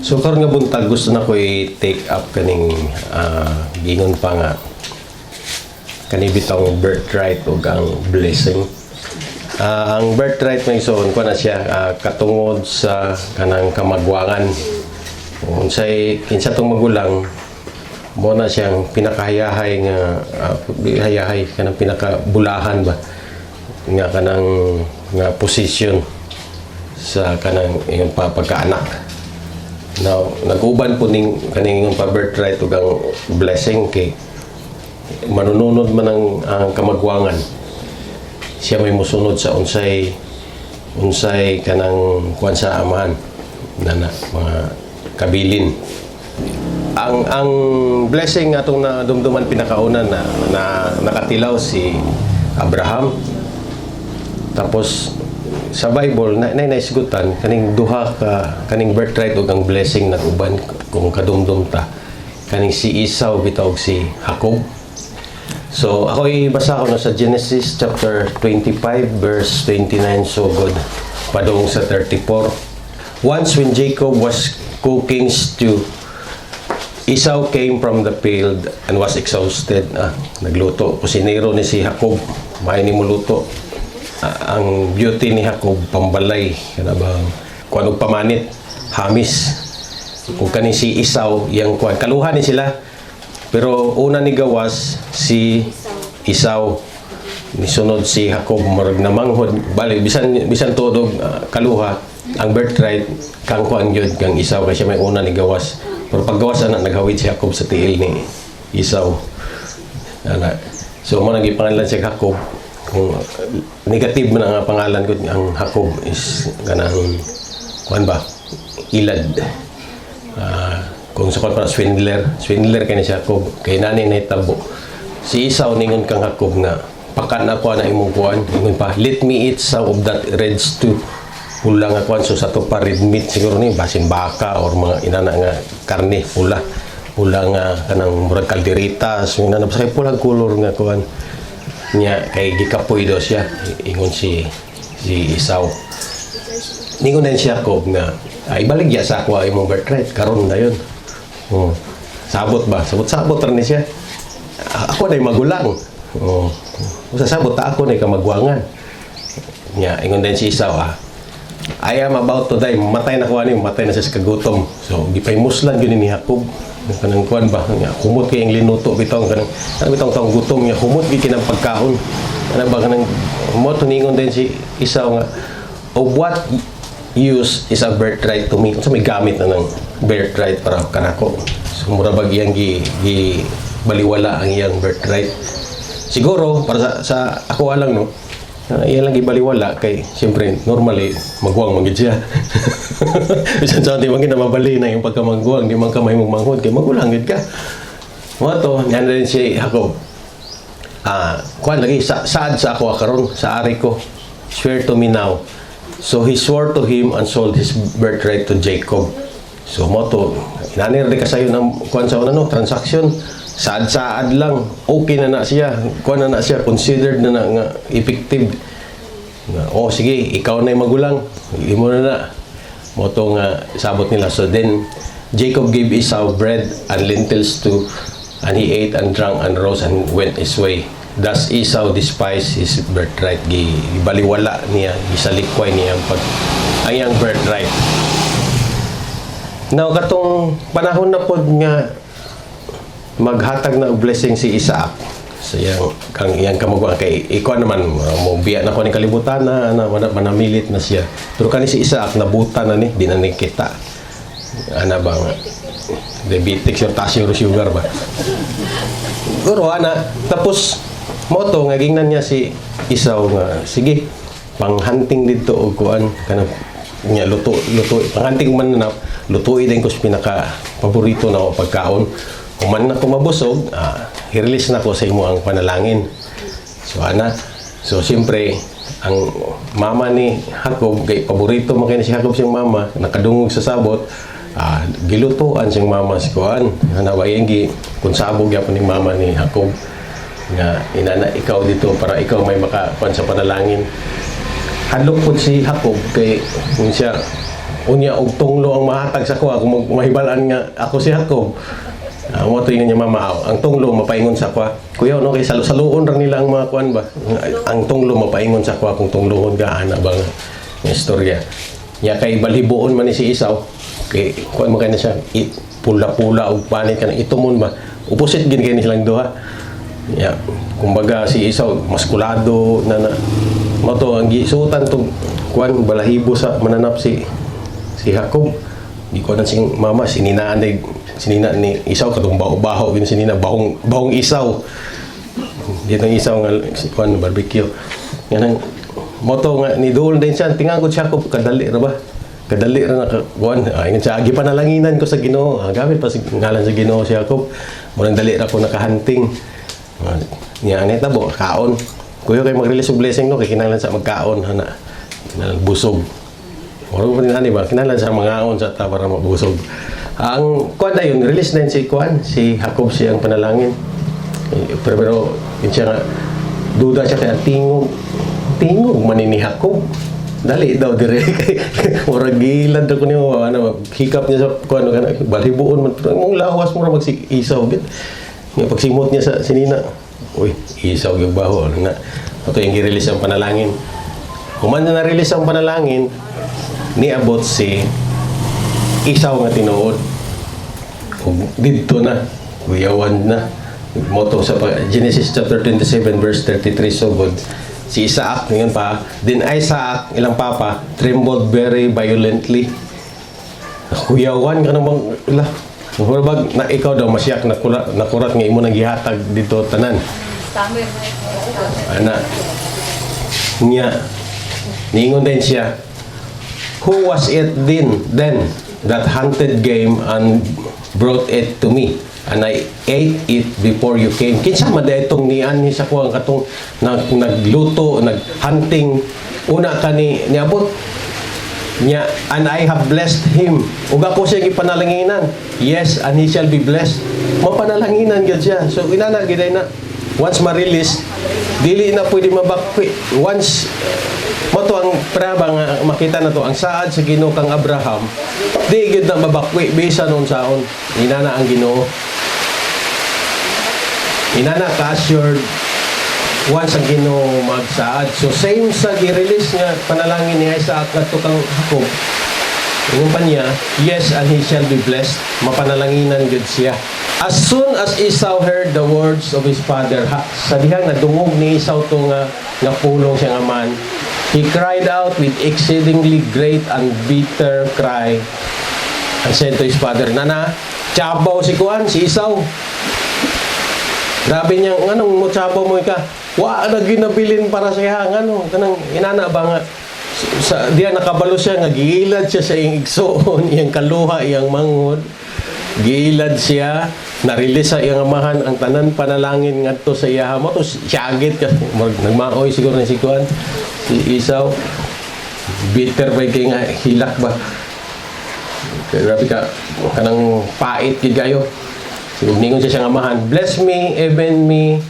So karon nga buntag gusto na ko i-take up kaning gingon pa nga kani bitong birthright o ang blessing. Ang birthright may ison ko na siya katungod sa kanang kamagwangan. Unsay kinsa tong magulang mo na siyang pinakahayahay nga hayahay kanang pinakabulahan ba nga kanang nga position sa kanang iyong pagkaanak. Now, nag-uban po ning kaning pa-birthright ug ang blessing kay manununod man ang kamagwangan. Siya may musunod sa unsay kanang kuan sa amahan na mga kabilin. Ang blessing atong nadumduman pinakauna na nakatilaw si Abraham. Tapos sa Bible na naisgutan kaning duha ka kaning birthright ug ang blessing nag-uban kung kadumdum ta kaning si Esau bitaw si Jacob. So ako ibasa ko na sa Genesis chapter 25 verse 29 so good padung sa 34. Once when Jacob was cooking stew, Esau came from the field and was exhausted. Nagluto kusinero ni si Jacob, may ni muluto. Ang beauty ni Jacob pambalay kana ba kuno pamanit hamis kung kani si Esau yang kuan kaluhan ni sila pero una ni gawas si Esau nisunod si Jacob murag namanghod bali bisan todo kaluha ang birthright kang kuan gyud kang Esau kasi may una ni gawas pero paggawas ana naghawid si Jacob sa tiil ni Esau ana so mo nagipangalan si Jacob. Kung negative man ang pangalan ko ang Jacob is ganang kuan ba ilad kung sa para swindler kani si Jacob kay nani na itabo si Esau ningon kang Jacob nga pakan ako na imong kuan ingon pa let me eat some of that red stew pula nga kuan so sa to pa red meat siguro ni basin baka or mga inana nga karne pula nga kanang murag kalderita so inana sa pulang color nga kuan niya kay gikapoy daw siya ingon si Esau ningon na siya Jacob nga ibaligya sa ako imong birthright karon dayon sabot rin siya ako na magulang sabot ta ako na kamagwangan niya ingon din si Esau I am about to die matay na ko ani matay na siya sa kagutom so gipaymuslan gyud ni Jacob kanang kuan ba nga humot kay ang linuto bitaw kanang bitaw tong gutom niya humot gi kinang pagkaon ana ba kanang mo tuningon din si Esau nga of what use is a birthright to me unsa may gamit na ng birthright para kanako so mura ba iyang gi baliwala ang iyang birthright siguro para sa ako alang no iyan lang ibaliwala kay siyempre normally magwang magid siya bisan sa di man mabali na yung pagkamagwang di man ka may manghod kay magulang gid ka mo to yan rin si Jacob kuan lagi saad sa ako karon sa ari ko swear to me now so he swore to him and sold his birthright to Jacob so mo to inani rin kasayo ng kuan sa ano transaction saad lang okay na siya kuan na siya considered na nga effective sige ikaw na yung magulang imo na mo to nga sabot nila so then Jacob gave Esau bread and lentils too and he ate and drank and rose and went his way thus Esau despised his birthright gibaliwala niya gisalikway niya ang iyang birthright now katong panahon na pod nga maghatag na blessing si Isaac sa iyang kamagwang kay ikaw naman mo biya na ko ni kalibutan na manamilit na siya pero kani si Isaac nabuta na ni di na kita ana ba diabetes yung taas yung sugar ba pero ana tapos mo to nga gingnan niya si Esau nga sige panghunting dito og kuan kanang niya luto panghunting man na lutuin din ko sa pinaka paborito na ko pagkaon kung man na ko mabusog, i-release na ko sa imo ang panalangin. So siyempre, ang mama ni Jacob, kay paborito mo kayo si Jacob siyang mama, nakadungog sa sabot, gilutuan siyang mama si Kuan. Hanawayan kung sabog yapon ni mama ni Jacob. Nga, inana, ikaw dito para ikaw may makakuan sa panalangin. Hadlok po si Jacob kay kung siya unya og tunglo ang mahatag sa kuha kung mahibalaan nga ako si Jacob. Mo to niya mama, ang tunglo mapaingon sa kuha. Kuya no kay saluon ra nila ang mga kuan ba. Ang tunglo mapaingon sa kuha kung tunglohon gaana ba nga istorya. Nya kay balhiboon man ni si Isaw. Kay kuan mo kay na siya pula-pula og panit kanang itumon ba. Opposite gid kay nilang duha. Ya, kumbaga si Isaw maskulado na mo to ang gisutan tong kuan balahibo sa mananap si Jacob. Di ko na sing mama sinina ni Isaw katong baho gin sinina bahong Isaw. Dito ang Isaw nga si kuan barbecue. Yan mo to nga ni dool din siya tingagod si Jacob kadali ra ba? Kadali ra na kuan ay nga agi panalanginan ko sa Ginoo. Gamit pa si ngalan sa Ginoo si Jacob. Murang dali ra ko nakahunting. Nya aneta bo kaon. Kuya kay mag-release og blessing no kay kinahanglan sa magkaon ana. Kinahanglan busog. Oro pa ani ba kinahanglan sa mangaon sa ta para mabusog. Ang kuan dayon release na si kuan si Jacob siyang panalangin. Pero yun siya nga duda siya kay tingog man ni Jacob. Dali daw dire kay murag gilad ko niyo ano hikap niya sa kuan kana balibuon man mong lawas mo ra mag-isaw gid. Nga pagsimot niya sa sinina. Uy, Isaw yung baho. Na, ito yung i-release ang panalangin. Human na na-release ang panalangin, niabot si Isaw nga tinuod. Dito na, guyawan na. Moto sa Genesis chapter 27 verse 33 sugod. Si Isaac, ngayon pa, din Isaac, ilang papa, trembled very violently. Guyawan ka namang, Huwag na ikaw daw masyak nakurat nga imo nang gihatag dito tanan. Ana. Nya. Ningon din siya. Who was it then that hunted game and brought it to me? And I ate it before you came. Kinsa man daytong nian ni sa kuang katong nagluto, naghunting una kani niabot. Nya, and I have blessed him. Ug ako siya gipanalanginan. Yes, and he shall be blessed. Mapanalanginan gyud siya. So inana giday na once ma-release, dili na pwede mabakwi. Once mo to ang praba nga makita na to ang saad sa Ginoo kang Abraham, di gyud na mabakwi bisan unsaon. Inana ang Ginoo. Inana ka assured once ang Ginoo magsaad. So same sa gi-release nga panalangin ni Isaac ngadto kang Jacob. Ingon pa niya, yes, and he shall be blessed. Mapanalanginan gud siya. As soon as Esau heard the words of his father, sa dihang nadungog ni Esau to nga pulong siya nga man, he cried out with exceedingly great and bitter cry and said to his father, Nana, tsabaw si Kuan, si Esau. Grabe niya, nganong mo tsabaw mo ka? Wa na ginabilin para sa iya ngano kanang inana ba nga sa diya nakabalo siya nga gilad siya sa iyang igsoon iyang kaluha iyang mangod gilad siya na-release sa iyang amahan ang tanan panalangin ngadto sa iya mo to siyagit ka nagmaoy siguro ni si Kuan si Esau bitter ba kay nga hilak ba grabe ka kanang pait gid kayo ningon siya siyang amahan bless me even me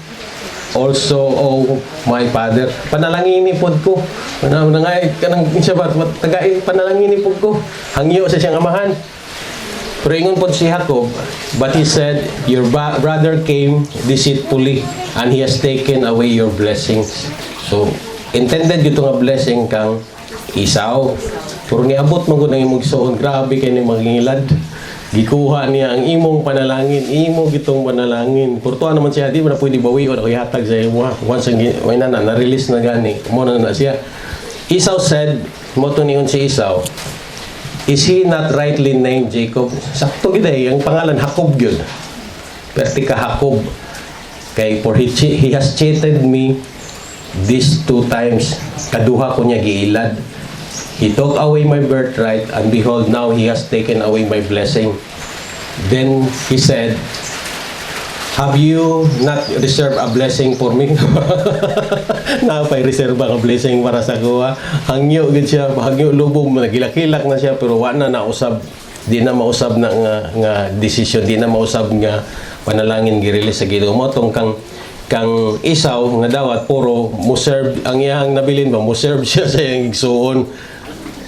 also, oh my Father, panalangini pod ko. Nangay kanang siya ba tagai panalangini pod ko. Hangyo sa siyang amahan. Pero ingon pod si Jacob, but he said, your brother came deceitfully and he has taken away your blessings. So, intended gito nga blessing kang Esau. Pero niabot man gud ang imong suon, grabe kay ni magingilad. Gikuha niya ang imong panalangin, imo gitong panalangin. Kurtuan naman siya, di mo na pwede bawi o hatag sa imo. Once na-release na gani, mo na siya. Esau said, mo to niyon si Esau, is he not rightly named Jacob? Sakto gid ang pangalan Jacob gyud. Perti ka Jacob. Kay for he has cheated me these 2 times. Kaduha ko niya giilad. He took away my birthright, and behold, now he has taken away my blessing. Then he said, have you not reserved a blessing for me? Napay reserve ang blessing para sa kuha. Hangyo gid siya, hangyo lubog, nagilak-kilak na siya, pero wala na nausab. Di na mausab na nga decision, di na mausab nga panalangin gi-release sa Ginoo mo tong kang Esau nga dawat puro mo serve ang iyang nabilin ba mo serve siya sa iyang igsuon.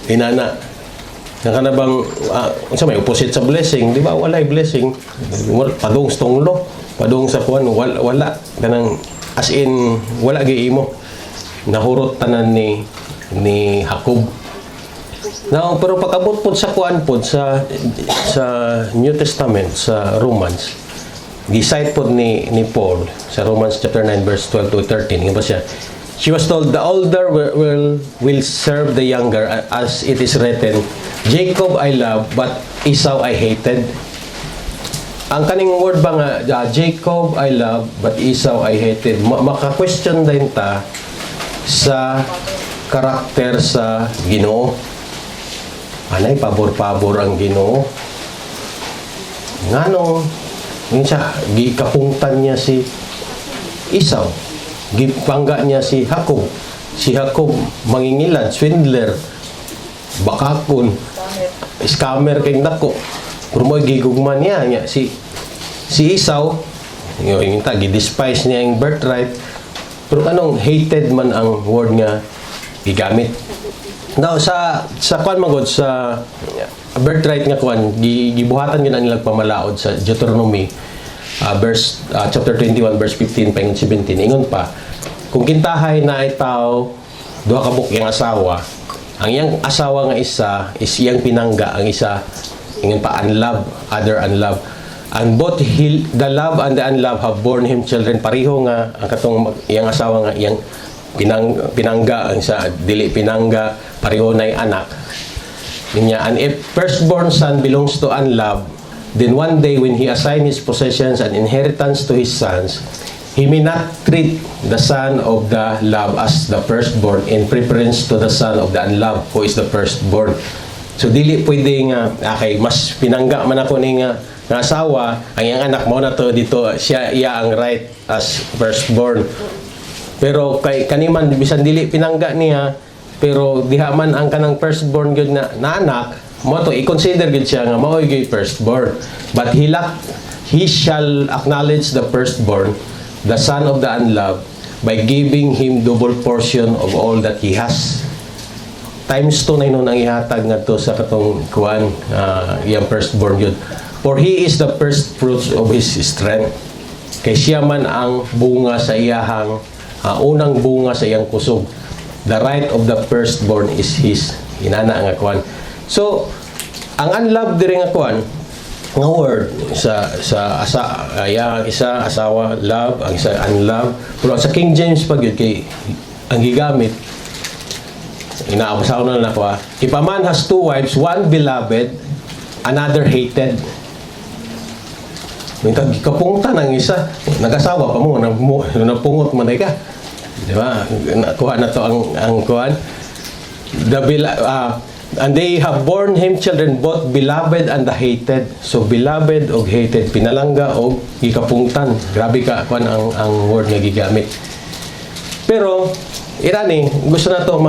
Inana, Nga na bang, sa may opposite sa blessing, di ba? Walay blessing. Padung sa tunglo, padung sa kuwan, wala. Kanang, as in, wala giimo. Nahurot tanan ni Jacob. Now, pero pag-abot po sa kuwan po, sa New Testament, sa Romans, gi-cite po ni Paul, sa Romans chapter 9, verse 12 to 13, nga ba siya? She was told, the older will serve the younger, as it is written, Jacob I love, but Esau I hated. Ang kaning word ba nga, Jacob I love, but Esau I hated, maka-question din ta sa karakter sa Ginoo. Anay, pabor-pabor ang Ginoo. Ngano, yun siya, gikapungtan niya si Esau. Gipangga niya si Jacob. Si Jacob, mangingilad, swindler, bakakon, scammer kay nako. Pero mo gigugman niya si Esau, yung gi-despise niya yung birthright. Pero anong hated man ang word nga gigamit. Now sa kwan magod sa birthright nga kwan gibuhatan gyud nilang pamalaod sa Deuteronomy chapter 21 verse 15 paingon 17 ingon pa kung kintahay na ay tao duha ka buk yang asawa ang iyang asawa nga isa is iyang pinangga ang isa ingon pa other unlove and both the love and the unlove have borne him children pareho nga ang katong iyang asawa nga iyang pinangga ang isa dili pinangga pareho na yung anak niya. And if firstborn son belongs to unlove, then one day when he assign his possessions and inheritance to his sons, he may not treat the son of the love as the firstborn in preference to the son of the unlove who is the firstborn. So dili pwede nga okay, mas pinangga man ako ni nga asawa ang iyang anak mo na to dito iya ang right as firstborn. Pero kay kaniman bisan dili pinangga niya pero diha man ang kanang firstborn gyud na anak mo to i-consider gyud siya nga mao gyud firstborn but he shall acknowledge the firstborn the son of the unloved by giving him double portion of all that he has times 2 na inon ang ihatag ngadto sa katong kuan iyang firstborn gyud for he is the first fruits of his strength kay siya man ang bunga sa iyahang unang bunga sa iyang kusog. The right of the firstborn is his. Inana nga kuan. So, ang unloved diri nga kuan nga word sa isa asawa love, ang isa unloved. Pero sa King James pag yun kay ang gigamit inaabasaw na nako if a man has two wives, one beloved, another hated. May kapunta ng isa, nag-asawa pa mo, napungot man ka. Di ba? Kuha na to ang kuhan. And they have borne him children, both beloved and the hated. So, beloved o hated, pinalangga o gikapungtan. Grabe ka, kuhan ang word nga gigamit. Pero, irani, gusto na to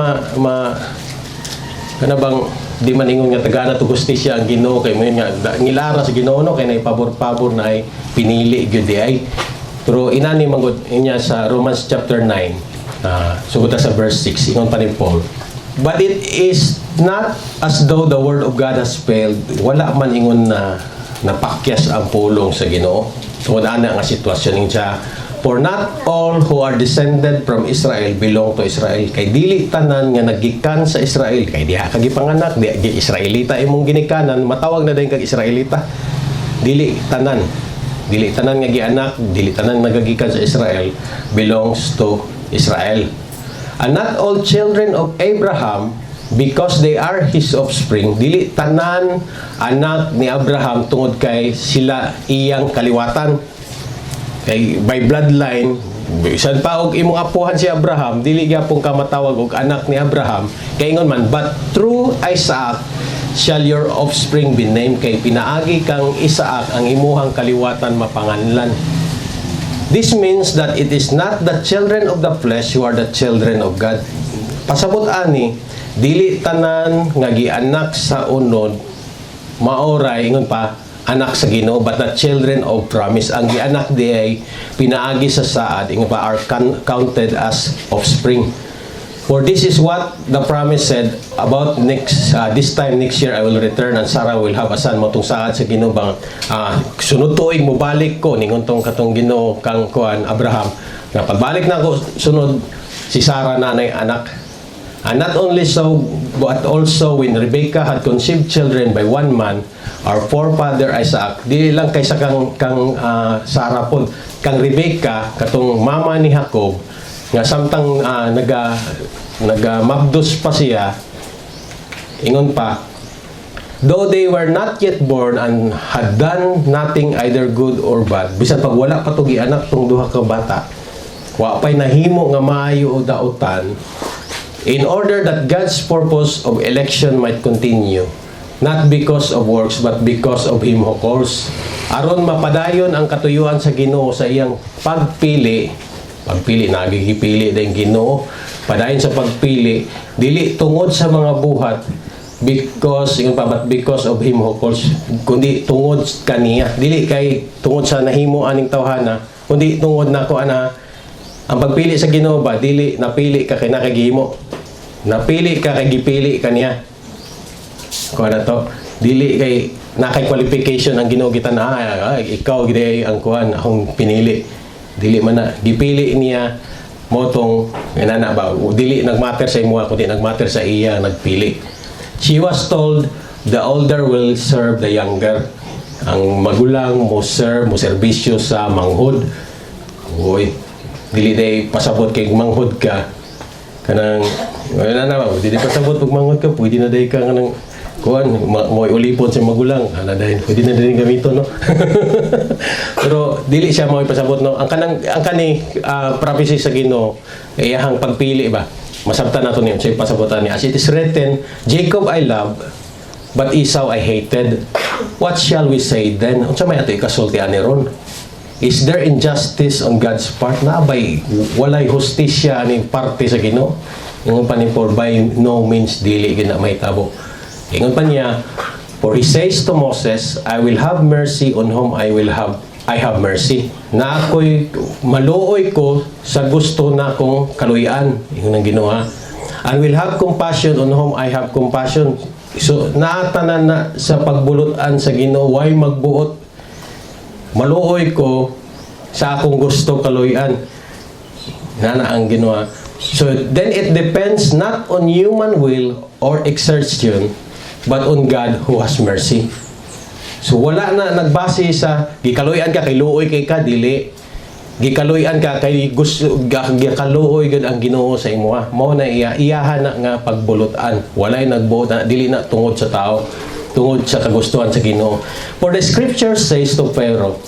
kana bang di man ingon nga tagana to justisya ang Ginoo kay mo nga ngilara sa Ginoo no kay nay pabor-pabor na ay pinili gyud ay. Pero inani manggod inya sa Romans chapter 9 sugod sa verse 6 ingon pa ni Paul. But it is not as though the word of God has failed. Wala man ingon na napakyas ang pulong sa Ginoo. Tungod ana nga sitwasyon niya. For not all who are descended from Israel belong to Israel. Kay dili tanan nga nagikan sa Israel. Kay diha kagipanganak, di Israelita imong ginikanan, matawag na din kag Israelita. Dili tanan. Dili tanan nga gianak, dili tanan nagagikan sa Israel belongs to Israel. And not all children of Abraham, because they are his offspring, dili tanan anak ni Abraham tungod kay sila iyang kaliwatan. Kay by bloodline, bisan pa og imong apuhan si Abraham, dili gyapon ka matawag og anak ni Abraham. Kay ingon man, but through Isaac shall your offspring be named. Kay pinaagi kang Isaac ang imuhang kaliwatan mapanganlan. This means that it is not the children of the flesh who are the children of God. Pasabot ani, dili tanan nga gianak sa unod maoray ingon pa anak sa Ginoo, but the children of promise. Ang gianak di ay pinaagi sa saad ingon pa are counted as offspring. For this is what the promise said about this time next year I will return and Sarah will have a son. Matong saad sa Ginoo bang sunod tuig mo balik ko ningon tong katong Ginoo kang kuan Abraham. Nga pagbalik na ko sunod si Sarah na nay anak. And not only so, but also when Rebekah had conceived children by one man, our forefather Isaac, di lang kaysa kang Sarah po, kang Rebekah, katong mama ni Jacob, nga samtang nagamabdos pa siya, ingon pa, though they were not yet born and had done nothing either good or bad, bisan pag wala pa ito anak tong duha ka bata, wa pa'y nahimo nga maayo o dautan, in order that God's purpose of election might continue, not because of works, but because of Him who calls. Aron mapadayon ang katuyuan sa Ginoo sa iyang pagpili, nagigipili din Ginoo, padayon sa pagpili, dili tungod sa mga buhat, because of Him who calls, kundi tungod kaniya, dili kay tungod sa nahimo aning tawhana, kundi tungod nako ang pagpili sa Ginoo ba, dili napili ka kay nakagihimo. Napili ka kay gipili kaniya. Kuha na to. Dili kay nakay qualification ang Ginoo kita na ikaw gid ang kuan akong pinili. Dili man na gipili niya motong inana ba dili nagmatter sa imo kundi nagmatter sa iya nagpili. She was told the older will serve the younger. Ang magulang mo serbisyo sa manghud. Oy, dili day pasabot kay manghud ka kanang wala na ba dili pasabot pag manghud ka pwede na day ka kanang kuan mo ulipon sa magulang ana dahil pwede na din gamito no. Pero dili siya mo pasabot no ang kani prophecy sa Ginoo iyahang pagpili ba masabtan nato niyo sa pasabotan ni as it is written, Jacob I love but Esau I hated. What shall we say then? Unsa may ato ikasulti ani ron? Is there injustice on God's part? Na bay walay hustisya ni parte sa Ginoo. Ingon pa ni Paul, by no means dili gina mahitabo. Ingon pa niya, for he says to Moses, I will have mercy on whom I have mercy. Na ako'y maluoy ko sa gusto na kong kaluyan. Ingon ang Ginoo ha. And will have compassion on whom I have compassion. So naatanan na sa pagbulutan sa Ginoo, why magbuot? Maluoy ko sa akong gusto kaluyan. Nana ang Ginoo. So then it depends not on human will or exertion, but on God who has mercy. So wala na nagbase sa gikaluyan ka kay luoy kay ka dili. Gikaluyan ka kay gusto gikaluoy gud ang Ginoo sa imo. Mao na iyahan na nga pagbulutan. Walay nagbuot na dili na tungod sa tao, tungod sa kagustuhan sa Ginoo. For the scripture says to Pharaoh,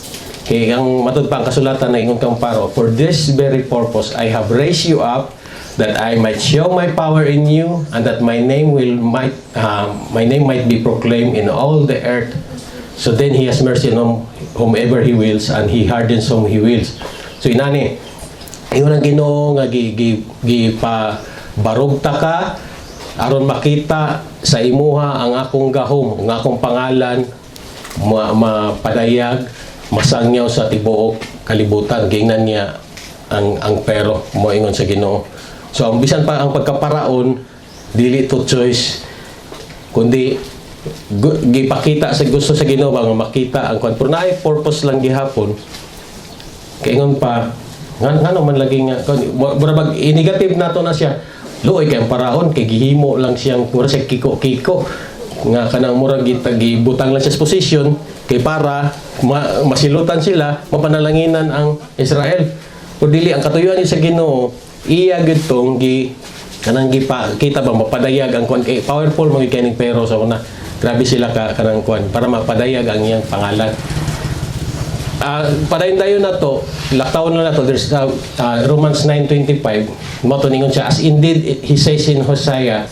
kay ang matud pa ang kasulatan na ingon kang Pharaoh, for this very purpose I have raised you up, that I might show my power in you, and that my name might be proclaimed in all the earth. So then He has mercy on whomever He wills, and He hardens whom He wills. So inani, ingon ang Ginoo nga gipabarugta ka aron makita sa imuha ang akong gahom, ang akong pangalan mapadayag, masangyaw sa tibuok kalibutan. Gingnan niya ang pero mo ingon sa Ginoo. So ang bisan pa ang pagkaparaon dili to choice kundi gipakita sa gusto sa Ginoo nga makita ang kwan pero naay purpose lang gihapon. Kay ingon pa ngano man lagi nga murag i-negative nato na siya. Luoy kay ang paraon kay gihimo lang siyang pura sa kiko nga kanang murag gibutang lang siya sa posisyon kay para masilutan sila mapanalanginan ang Israel. Pero dili ang katuyuan ni sa Ginoo iya gitong kanang kita ba mapadayag ang kwan kay powerful mga kining pero sa una grabe sila kanang kwan para mapadayag ang iyang pangalan. Padayon tayo na to laktawan na to there's Romans 9:25 mo to ningon siya as indeed he says in Hosea,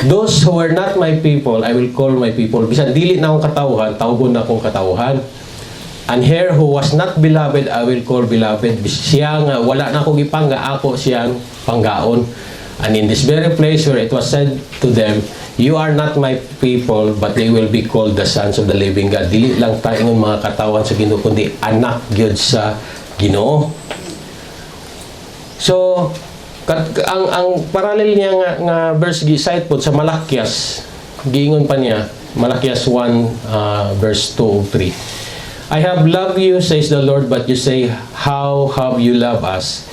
those who were not my people I will call my people. Bisan dili na akong katawhan tawgon na akong katawhan. And her who was not beloved, I will call beloved. Siya nga, wala na akong ipangga, ako siyang panggaon. And in this very place where it was said to them, you are not my people, but they will be called the sons of the living God. Dili lang tayo ng mga katawan sa Ginoo, kundi anak gyud sa Ginoo. So, ang parallel niya nga verse gi-cite po sa Malakias, giingon pa niya, Malakias 1 verse 2 o 3. I have loved you, says the Lord, but you say, how have you loved us?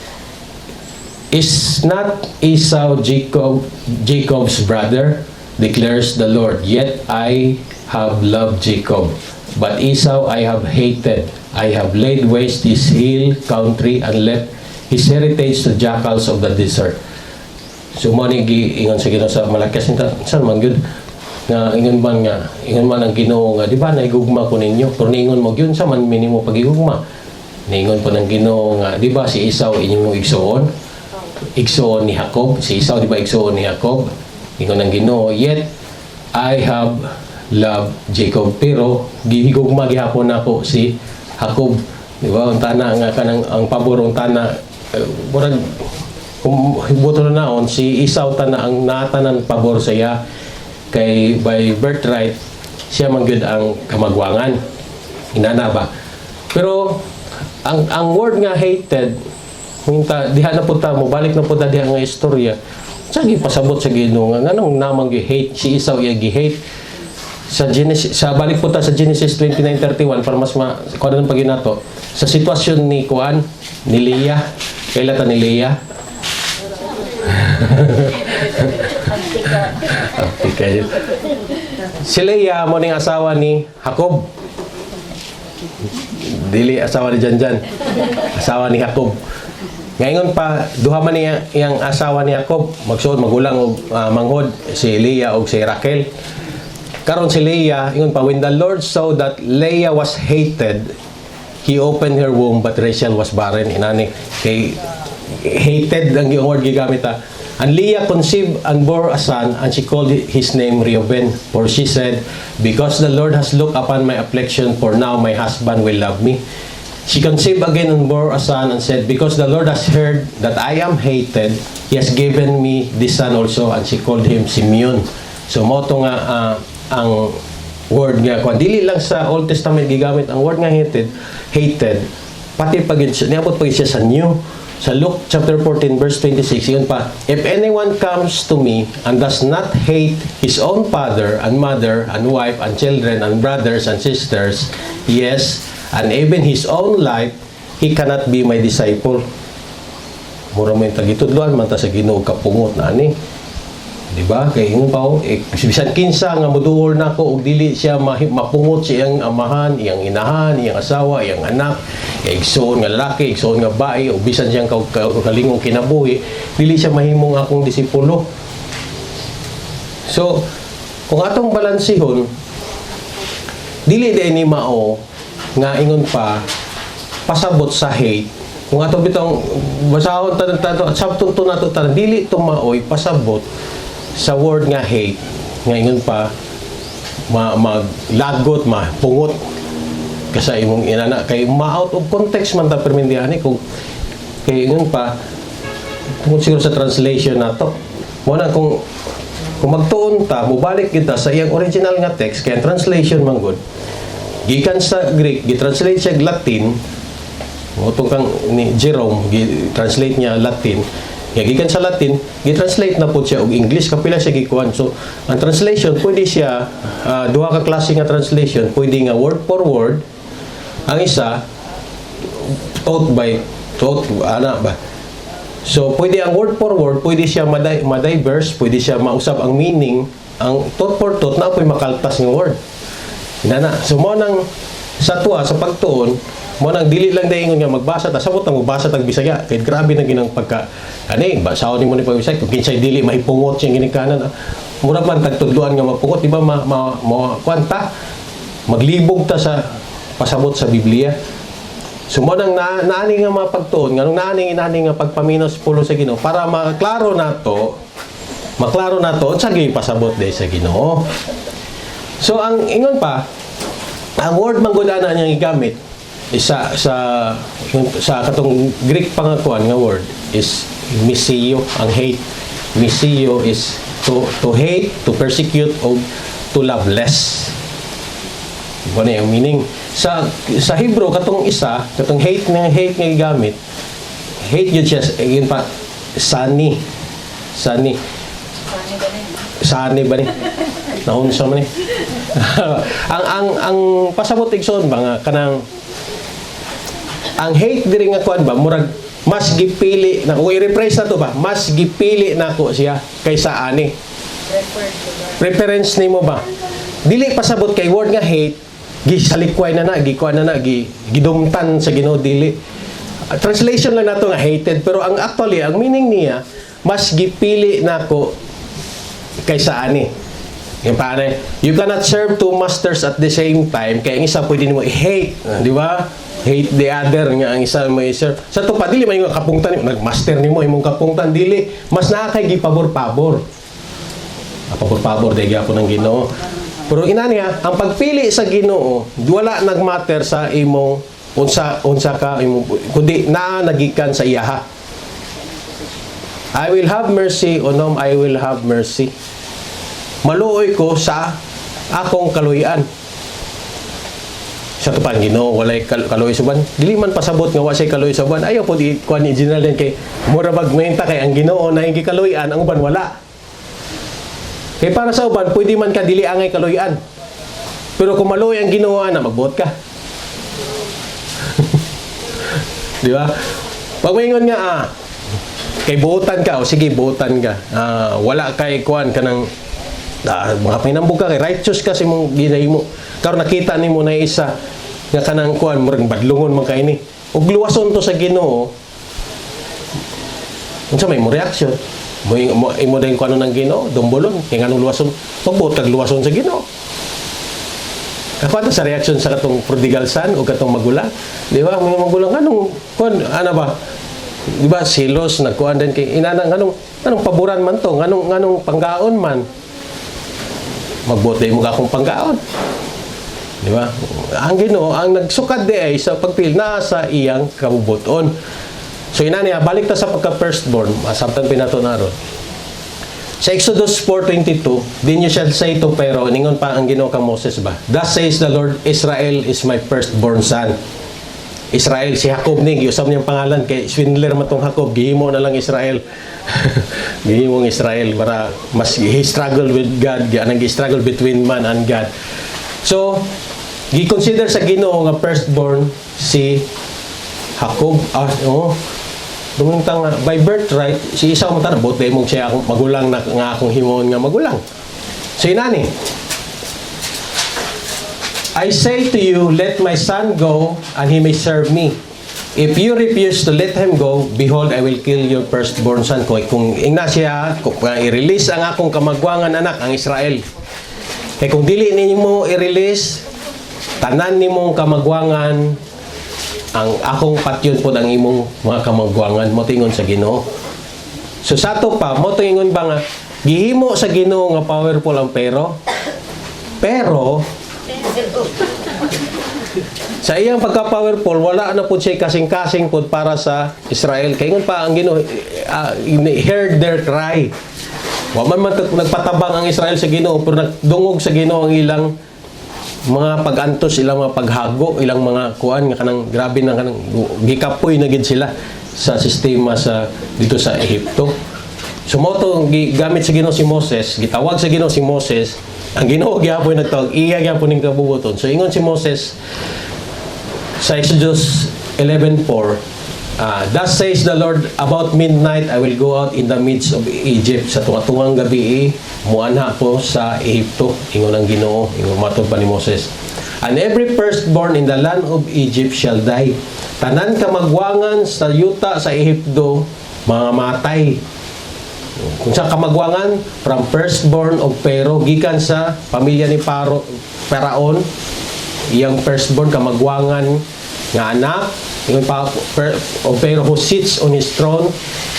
Is not Esau Jacob's brother? Declares the Lord. Yet I have loved Jacob, but Esau I have hated. I have laid waste his hill country and left his heritage to jackals of the desert. So mo ni giingon sa Ginoo sa Malakias nita, saan man gyud nga ingon man ang Ginoo nga di ba naigugma ko ninyo, pero ningon mo gyud sa man minimo pagigugma. Ningon po ng Ginoo nga di ba si Esau inyong igsoon ni Jacob, si Esau di ba igsoon ni Jacob? Ingon ng Ginoo, yet I have loved Jacob, pero gihigugma gihapon nako si Jacob. Di ba? Ang tana nga kanang ang paborong tana murag kung buto na naon si Esau tana ang natanan pabor sa iya kay by birthright siya man gyud ang kamagwangan. Inana ba? Pero ang word nga hated kung diha na punta mo balik na punta diha nga istorya sa gipasabot sa Ginoo nga nganong namang gi-hate si Esau iya gi-hate sa Genesis, sa balik punta sa Genesis 29:31 para mas kuan pag ginato sa sitwasyon ni kuan ni Leah, kailata ni Leah. Si Leah mo ning asawa ni Jacob. Dili asawa ni Janjan. Asawa ni Jacob. Ngayon pa duha man niya iyang asawa ni Jacob magsuod magulang og manghod si Leah og si Raquel. Karon si Leah ingon pa when the Lord saw that Leah was hated, he opened her womb but Rachel was barren. Inani kay hated ang yung word gigamit ta. And Leah conceived and bore a son, and she called his name Reuben, for she said, because the Lord has looked upon my affliction, for now my husband will love me. She conceived again and bore a son, and said, because the Lord has heard that I am hated, he has given me this son also, and she called him Simeon. So moto nga ang word nga kung dili lang sa Old Testament gigamit ang word nga hated pati pag niabot pag siya sa New. Sa Luke chapter 14 verse 26, yun pa, if anyone comes to me and does not hate his own father and mother and wife and children and brothers and sisters, yes, and even his own life, he cannot be my disciple. Mura mo yung tagitudluan, man ta sa Ginoo kapungot na ani. Diba? Kaya yung pa, bisan kinsa nga muduol na ko, ug dili siya mapungot sa iyang amahan, iyang inahan, iyang asawa, iyang anak, igsoon nga lalaki, igsoon nga bae, ug bisan siyang kalingong kinabuhi, dili siya mahimong akong disipulo. So, kung atong balansihon, dili din ni mao nga ingon pa pasabot sa hate. Kung atong bitong basahon tato at sabton to nato tan dili to maoy pasabot sa word nga hate nga ingon pa maglagot mapungot kasi imong inana kay ma-out of context man ta permindiani kung kay ingon pa tungod siguro sa translation nato mo na kung magtuon ta mubalik kita sa iyang original nga text kay translation man gud gikan sa Greek gi-translate siya Latin mo kang ni Jerome gi-translate niya Latin. Gikan sa Latin, gi-translate na po siya og English kapila siya gikuan. So, ang translation pwede siya duha ka klase nga translation, pwede nga word for word. Ang isa taught ana ba. So, pwede ang word for word, pwede siya ma-diverse, pwede siya mausab ang meaning. Ang taught for taught na po'y makaltas nga word. Inana. So, mo nang sa tuwa sa pagtuon mo nang dili lang dayon nga magbasa ta sabot ang magbasa tag Bisaya kay grabe na ginang pagka ani basahon nimo ni pagbisay kung kinsay dili maipungot siyang ginikanan mura man tagtudloan nga mapungot di ba kwanta maglibog ta sa pasabot sa Biblia. So mo nang naani nga mapagtuon nganong naani nga pagpaminos pulo sa Ginoo para maklaro nato sa pasabot day sa Ginoo. So ang ingon pa ang word manggudana niya gigamit isa sa katong Greek pangakuan nga word is misio. Ang hate, misio is to hate, to persecute o to love less. Ano yung meaning sa Hebrew katong hate nga gamit hate yun siya yun pa Sani. Sani ba ni? Naunsa man ni? ang pasabot igsoon ba nga kanang ang hate diri nga kuan ba murag mas gipili na kung i-rephrase na to ba mas gipili nako siya kaysa ani. Preference nimo ba? Dili pasabot kay word nga hate gisalikway na gikuan na gidumtan sa Ginoo dili. Translation lang nato nga hated pero ang actually ang meaning niya mas gipili nako kaysa ani. Yung paano, you cannot serve two masters at the same time kaya ang isa pwede nimo i-hate, di ba? Hate the other nga ang isa mo i-serve. Sa to pa dili may kapungtan nag-master nimo imong kapungtan dili mas naa kay gipabor-pabor. Pabor-pabor dai gyapon ang Ginoo. Pero inani ang pagpili sa Ginoo wala nagmatter sa imong unsa ka imong kundi naa nagikan sa iyaha. I will have mercy on whom I will have mercy. Maluoy ko sa akong kaluyan. Sa tupan Ginoo walay kaluy suban. Dili man pasabot nga wa say kaluy suban. Ayaw po di kuan ni general din kay mura magmenta kay ang Ginoo na ing kaluyan ang uban wala. Kay para sa uban pwede man ka dili angay kaluyan. Pero kung maluoy ang Ginoo na magbuot ka. Di ba? Pag maingon nga kay buotan ka o sige buotan ka. Wala kay kuan kanang mga pinambog ka kay righteous kasi mong ginay mo karon nakita nimo na isa nga kanang kuan murag badlungon man kay ni ug luwason to sa Ginoo unsa may mo reaction mo imo dayon kuno nang Ginoo dumbolon kay nganong luwason pagbutag luwason sa Ginoo kakuan sa reaction sa katong prodigal son o katong magulang di ba mga magulang anong kuan ana ba di ba silos nagkuan din kay inanang anong paboran man to nganong panggaon man magbuot mo ka akong panggaon. Di ba? Ang Ginoo, ang nagsukad di ay sa pagpil na sa iyang kabubuton. So inani balik ta sa pagka-firstborn, masabtan pinato na ron. Sa Exodus 4:22, then you shall say to Pharaoh, ningon pa ang Ginoo kang Moses ba? Thus says the Lord, Israel is my firstborn son. Israel, si Jacob ni, giusap niyang pangalan kay swindler matong Jacob, gihimo na lang Israel. Gihimong Israel para mas he struggle with God, nag-struggle between man and God. So, gi-consider sa Ginoo nga firstborn si Jacob. Dumungtang by birthright, si Esau mo tanang, buot mong siya akong magulang na nga akong himon nga magulang. So, inani, I say to you, let my son go, and he may serve me. If you refuse to let him go, behold, I will kill your firstborn son. Kung ingna siya, kung i-release ang akong kamagwangan anak, ang Israel. Kaya kung dili ninyo i-release, tanan nimong kamagwangan, ang akong patyon po ang imong mga kamagwangan, mo tingon sa Ginoo. So sa to pa, mo tingon ba nga, gihimo sa Ginoo nga powerful ang pero sa iyang pagka-powerful wala na po siya kasing-kasing po para sa Israel kay ngon pa ang Ginoo heard their cry wa man nagpatabang ang Israel sa Ginoo pero nagdungog sa Ginoo ang ilang mga pag-antos ilang mga paghago ilang mga kuan nga kanang grabe na kanang gikapoy na gid sila sa sistema sa dito sa Ehipto. So mo to gamit sa Ginoo si Moses, gitawag sa Ginoo si Moses. Ang Ginoo gyapon nagtawag iya gyapon ning kabubuton. So ingon si Moses sa Exodus 11:4, thus says the Lord, about midnight I will go out in the midst of Egypt. Sa tunga-tungang gabi muanha po sa Ehipto. Ingon ang Ginoo, ingon matod pa ni Moses. And every firstborn in the land of Egypt shall die. Tanan kamagwangan sa yuta sa Ehipto mga matay. Kung sa kamagwangan, from firstborn of Pharaoh, gikan sa pamilya ni Pharaon, iyang firstborn kamagwangan nga anak, yung of Pharaoh who sits on his throne,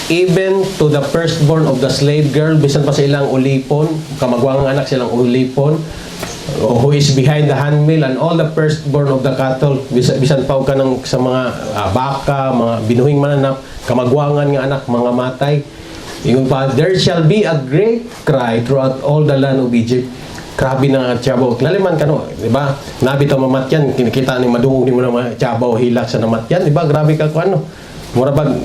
even to the firstborn of the slave girl, bisan pa sa ilang ulipon, kamagwangan anak silang ulipon, who is behind the handmill, and all the firstborn of the cattle, bisan pa ka ng sa mga baka, mga binuhing mananap, kamagwangan nga anak, mga matay. Yung pa, there shall be a great cry throughout all the land of Egypt. Grabe na tiyabaw. Laliman ka no, di ba? Nabi ito mamatyan, kinikita ni madungog ni mo na tiyabaw, hilak sa namatyan, di ba? Grabe ka kung ano. Mura bag,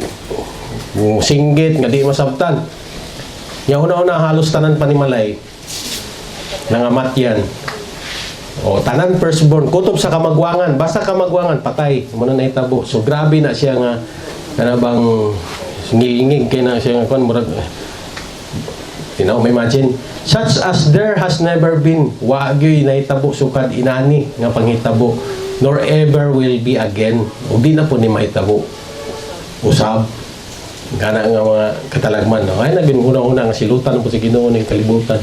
singgit nga di masabtan. Nya una-una halos tanan panimalay nangamat yan. O tanan firstborn kutob sa kamagwangan, basta kamagwangan patay mo na nahitabo. So grabe na siya nga kanabang ngingig kay na siya nga kon murag may imagine such as there has never been wagyoy nahitabo sukad inani nga panghitabo nor ever will be again. O di na po ni mahitabo usab kana nga mga katalagman no? Ay naging unang-una nga silutan po si Ginoo ning kalibutan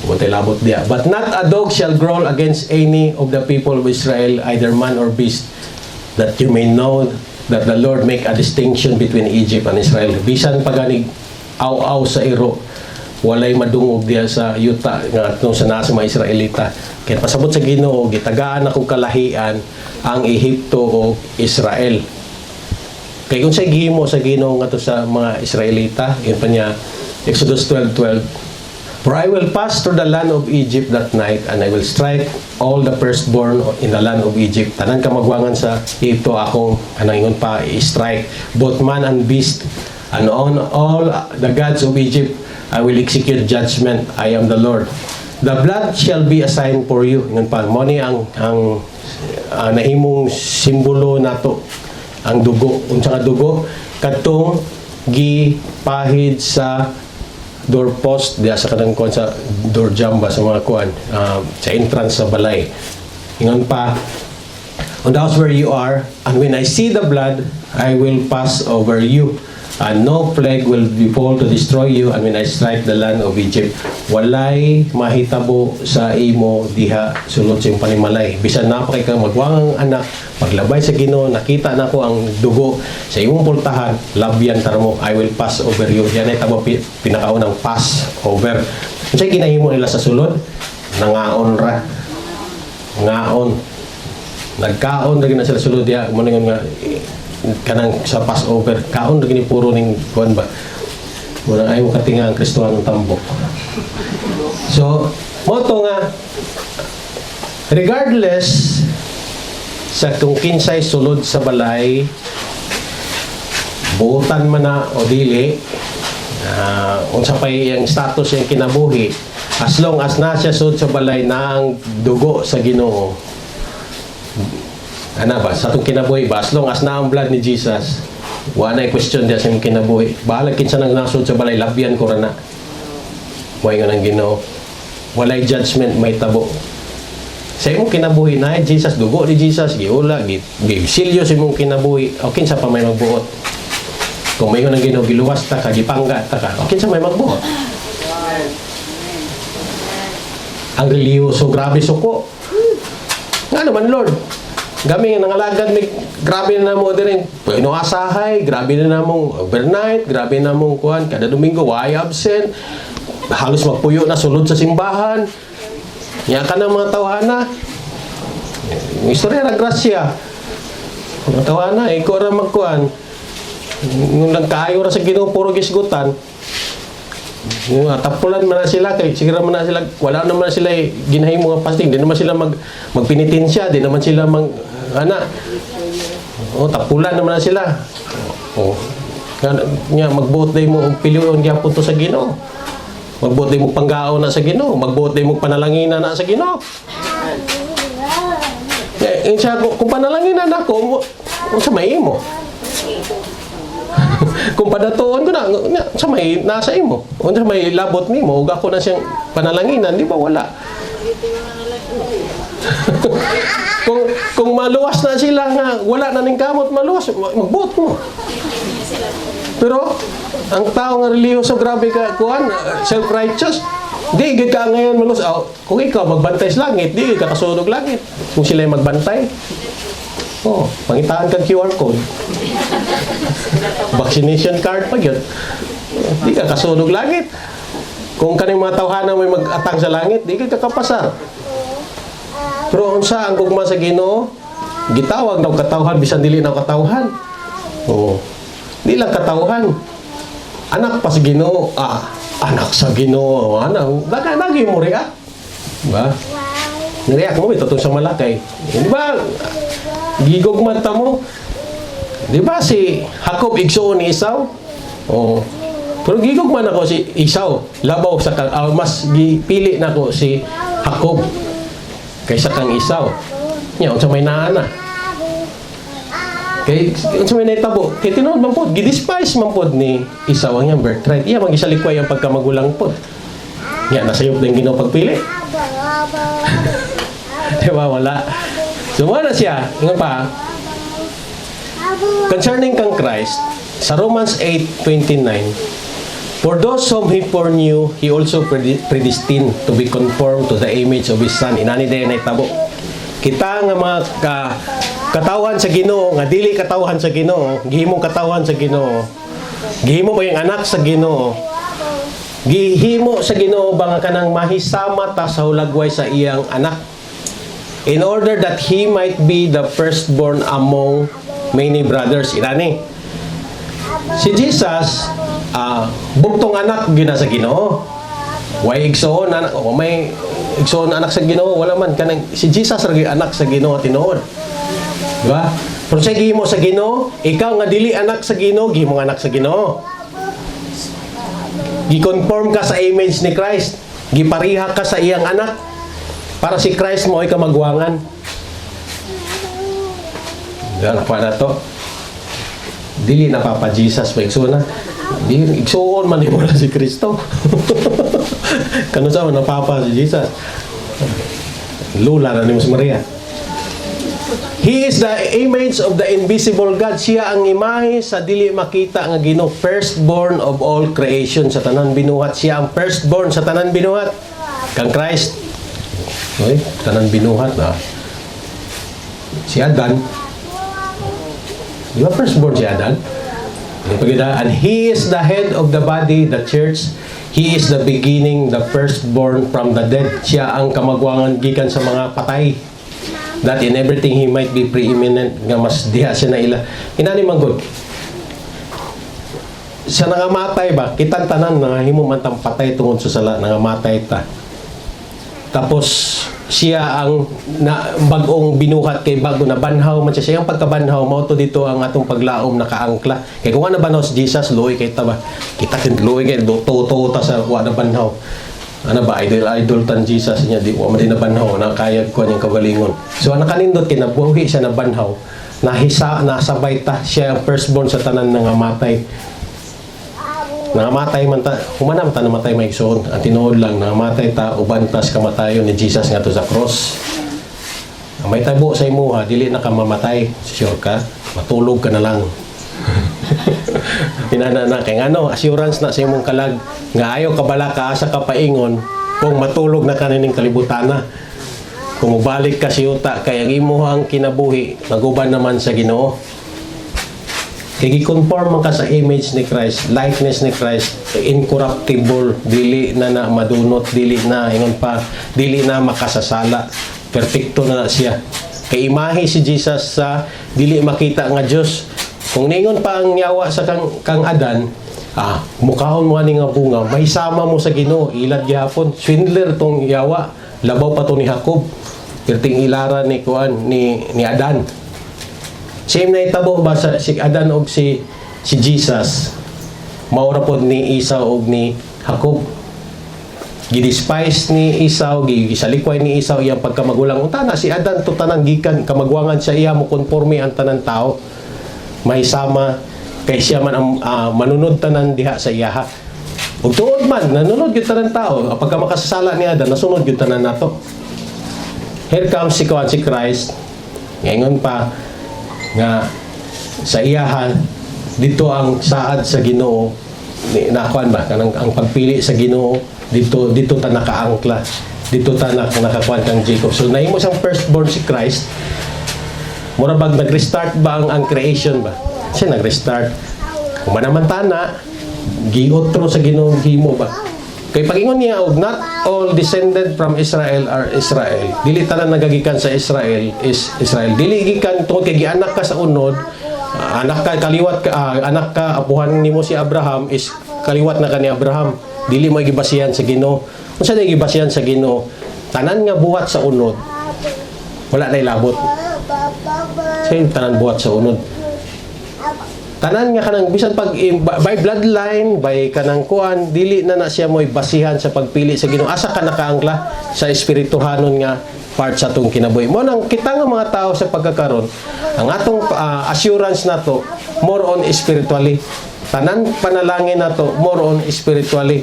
buntay labot dia. But not a dog shall growl against any of the people of Israel, either man or beast, that you may know that the Lord make a distinction between Egypt and Israel. Bisan paganig aw-aw sa iro, walay madungog diya sa yuta nga atong sa nasa mga Israelita. Kaya pasabot sa Ginoo, gitagaan akong kalahian ang Ehipto o Israel. Kaya kung sa gihimo sa Ginoo nga to sa mga Israelita, yun pa niya, Exodus 12:12, for I will pass through the land of Egypt that night, and I will strike all the firstborn in the land of Egypt. Tanan kamagwangan sa ito akong kanangingon pa i-strike, both man and beast, and on all the gods of Egypt I will execute judgment. I am the Lord. The blood shall be a sign for you. Ingon pa, mo ni ang nahimong simbolo nato, ang dugo. Unsa nga dugo? Katong gipahid sa doorpost diya sa kanang kuan sa door jamba sa mga kuan sa entrance sa balay. Ingon pa, on the house where you are, and when I see the blood, I will pass over you, and no plague will befall to destroy you, and when I strike the land of Egypt, walay mahitabo sa imo diha sulod sa imong panimalay. Bisan na pa kay ka magwangang anak, paglabay sa Ginoo, nakita na ko ang dugo sa imong pultahan, labyan tarmo, I will pass over you. Yan ay tabo pinakaunang pass over. Unsay ginahimo nila sa sulod? Nangaon ra. Ngaon. Nagkaon ra gina sila sulod diha, mo nga kanang sa Passover, kaon ra gini puro ning kuan ba. Muna ay mo katinga ang Kristohanong tambok. So, moto nga regardless sa kung kinsay sulod sa balay, buutan man na o dili, unsa pa yung status yung kinabuhi, as long as na siya sulod sa balay na ang dugo sa Ginoo, ana ba, sa itong kinabuhi ba, as long as na ang blood ni Jesus, wala na question diya sa yung kinabuhi. Bahala kinsa nang nasud sa balay, labyan ko na. Huwag nga ng Ginoo. Walay judgment, may tabo. Sa imong kinabuhi na, Jesus, dugo ni Jesus, giula, gisilyo sa imong kinabuhi, o kinsa pa may magbuot. Kung may nga ng Ginoo, giluwas ta ka, gipangga ta ka, o kinsa may magbuot. Ang reliyoso, grabe suko. Nga naman, Lord, kami nga nangalagad, grabe na mo din, inuasahay, grabe na namong overnight, grabe na namong kuhan, kada Domingo, why absent, halos magpuyo na sulod sa simbahan, niya ka ng mga tawhana, yung istorya na grasya, mga tawhana, ikaw na magkuhan, nung nagkaayo na sa Ginoo, puro gisgutan, yung tapulan man na sila, kaya siguro man na sila, wala naman sila ginahin mga fasting, di naman sila magpinitensya, di naman sila tapulan naman na sila. Nga magbuot day mo piliyon gyapon to sa Ginoo. Magbuot day mo panggaon na sa Ginoo, magbuot day mo panalangina na sa Ginoo. Kung panalangina na ko, sa may imo. Kung padatuon ko na, sa may nasa imo. Kung sa may labot nimo, ug ako na siyang panalanginan, di ba wala? kung maluwas na sila nga, wala na ning kamot maluwas, magbuot mo. Pero ang tao nga reliyoso, grabe ka kuan, self-righteous, di gid ka ngayon maluwas. Kung ikaw magbantay sa langit, di ka kasunog langit. Kung sila magbantay, pangitaan kang QR code. Vaccination card pa yun. Di ka kasunog langit. Kung kaning mga tawhana may mag-atang sa langit, di ka kakapasar. Pero unsa ang gugma sa Ginoo? Gitawag daw katawhan bisan dili na katawhan. Di lang katawhan. Anak pa sa Ginoo. Anak sa Ginoo. Lagi mo react. Diba? React mo ito sa malakay. Di ba? Gigugman ta mo. Di ba si Jacob igsuon ni Esau? Oh. Pero gigugman ako si Esau, labaw sa mas gipili nako si Jacob kaysa kang Esau. Nya unsa may naana? Kay unsa may nahitabo? Kay tinuod man pod, gidespise man pod ni Esau ang iyang birthright. Iya magisalikoy ang pagkamagulang pod. Nya nasayop din Ginoo pagpili. Diba wala? So wala siya. Ingon pa, concerning kang Christ, sa Romans 8:29, for those whom He foreknew, He also predestined to be conformed to the image of His Son. Inani din na itabo. Kita nga mga katawan sa Ginoo, nga dili katawan sa Ginoo, gihimong katawan sa Ginoo, gihimo ba yung anak sa Ginoo, gihimo sa Ginoo ba nga kanang mahisama ta sa hulagway sa iyang anak, in order that He might be the firstborn among many brothers. Inani si Jesus, buktong anak gina sa Ginoo. Way igsoon anak, o may igsoon anak sa Ginoo, wala man kanang si Jesus ra anak sa Ginoo tinuod. Di ba? Pero sa gihimo sa Ginoo, ikaw nga dili anak sa Ginoo, gihimo anak sa Ginoo. Gi-conform ka sa image ni Christ. Gipariha ka sa iyang anak para si Christ mo ay kamagwangan. Diyan pa na to. Dili na Papa Jesus pa igsoon na. Di igsoon man mo na si Kristo. Kano sa na Papa si Jesus. Lula na ni Maria. He is the image of the invisible God. Siya ang imahe sa dili makita nga Ginoo, firstborn of all creation sa tanan binuhat. Siya ang firstborn sa tanan binuhat. Kang Christ. Okay? Tanan binuhat na. Si Adan. Di ba firstborn si Adan? And He is the head of the body, the church. He is the beginning, the firstborn from the dead. Siya ang kamagwangan gikan sa mga patay. That in everything He might be preeminent, nga mas diha siya na ila. Inani man good. Sa nangamatay ba, kitang tanan nga himo man tang patay tungod sa sala, nangamatay ta. Tapos siya ang bagong binuhat kay bago na banhaw man siya. Siyang pagkabanhaw mo to dito ang atong paglaom nakaangkla. Kay kung ano banhaw si Jesus, luoy kay ta ba. Kita kin luoy kay toto ta sa wa na banhaw. Ano ba, idol tan Jesus niya, di mo man din na banhaw, nakayag ko niyang kagalingon. So, ang nakanindot, kinabuhi siya na banhaw, nasabay ta, siya ang firstborn sa tanan ng amatay. Nangamatay man ta, humanam ta namatay may igsoon. Ang tinuod lang, nangamatay ta, ubantas kamatayon ni Jesus nga to sa cross. May tabo sa imuha, dili na ka mamatay, sure ka, matulog ka na lang. Pinana na kay ano, assurance na sa imong kalag nga ayo ka bala ka asa ka paingon kung matulog na kanining kalibutan na. Kung mubalik ka siyuta kay ang imuhang kinabuhi naguban naman sa Ginoo. Kay gi-conform man ka sa image ni Christ, likeness ni Christ, incorruptible, dili na madunot, dili na ingon pa, dili na makasasala. Perpekto na siya. Kay imahe si Jesus sa dili makita nga Dios. Kung ningon pa ang yawa sa kang Adan, mukhaon mo ani nga bunga, may sama mo sa Ginoo, ilad gihapon. Swindler tong yawa, labaw pa to ni Jacob. Perting ilara ni kuan ni Adan. Same na itabo ba sa si Adan og si Jesus. Maura pod ni Esau og ni Jacob. Gidespise ni Esau, gisalikway ni Esau iyang pagkamagulang. Unta na si Adan to tanan gikan kamagwangan sa iya mo konforme ang tanan tao. May sama kay siya man ang manunod tanan diha sa iyaha. Ug tuod man nanunod gyud tanan tao, pagka makasasala ni Adan nasunod gyud tanan nato. Here comes si Christ. Ngayon pa nga sa iyaha dito ang saad sa Ginoo ni nakuan ba kanang ang pagpili sa Ginoo dito ta nakaangkla, dito ta nakakuan kang Jacob. So nahimo siyang firstborn si Christ. Mura bag nag-restart ba ang creation ba? Siya nag-restart. Kung manamantana, giotro sa Ginoo himo ba? Kay pagingon niya, not all descended from Israel are Israel. Dili tanan nagagikan sa Israel is Israel. Dili gikan tungod kay gianak ka sa unod, anak ka kaliwat ka, anak ka apuhan nimo si Abraham is kaliwat na kani Abraham. Dili mo gibasihan sa Ginoo. Unsa na gibasihan sa Ginoo? Tanan nga buhat sa unod. Wala na ilabot. Sa tanan buhat sa unod. tanan nga kanang bisan pag by bloodline, by kanang kuan, dili na siya mo'y basihan sa pagpili sa Ginoo. Asa ka nakaangla sa espirituhanon nga part sa atong kinabuhi. Mo nang kita nga mga tao sa pagkakaron, ang atong assurance nato more on spiritually. Tanan panalangin nato more on spiritually.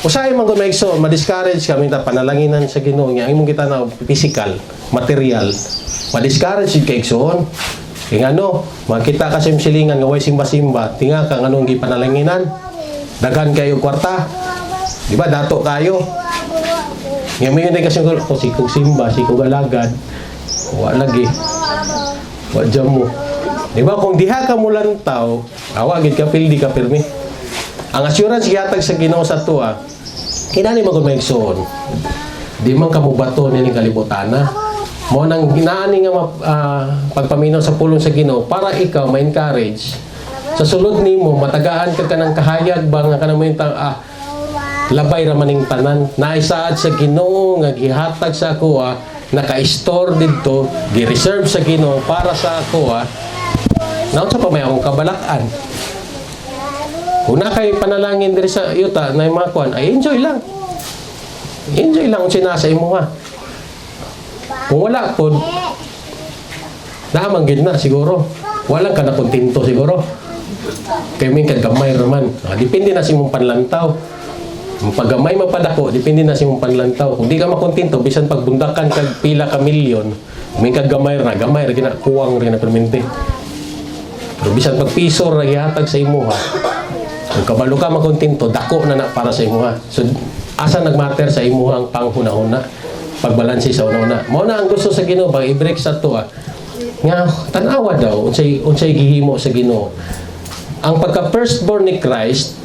Usahay man gud maigso, ma-discourage kami ta panalanginan sa Ginoo nga imong kita na physical, material. Ma-discourage kay igsoon. Kaya ano, makita ka sa silingan nga way simba-simba, tinga kang anong gipanalanginan. Daghan kayo kwarta. Di ba dato kayo? Nga may yun kasi ko si kong simba, si kong alagad. Wa lagi. Wa jam mo. Di ba kung diha ka mo lantaw, awagid ka pildi ka pirmi. Ang assurance gihatag sa Ginoo sa tuwa, kinani mo kung may igsoon. Di man ka mo bato ni kalibutana. Mo nang ginaani nga pagpaminaw sa pulong sa Ginoo para ikaw ma-encourage sa sulod nimo matagaan ka kanang kahayag ba nga kanang mo labay ra maning tanan naisaad sa Ginoo nga gihatag sa ako naka-store didto gi-reserve sa Ginoo para sa ako naon sa pa may akong kabalak-an una kay panalangin diri sa yuta na mga kuan ay enjoy lang kung sinasa imo kung wala po, naamanggid na siguro. Walang ka na kontento siguro. Kaya may kagamay naman. Depende na si mong panlantaw. Paggamay mapadako, depende na si mong panlantaw. Kung di ka makontento, bisan pagbundakan kag pila ka milyon, may kagamay na, kuwang rin na permente. Pero bisan pagpiso, ragihatag sa imo kung kabalo ka makontento, dako na para sa imo So, asa nagmatter sa imo ang panghuna-huna? Pagbalansi sa una-una. Mao na ang gusto sa Ginoo ba i-break sa to nga tan-awa daw unsay gihimo sa Ginoo. Ang pagka firstborn ni Christ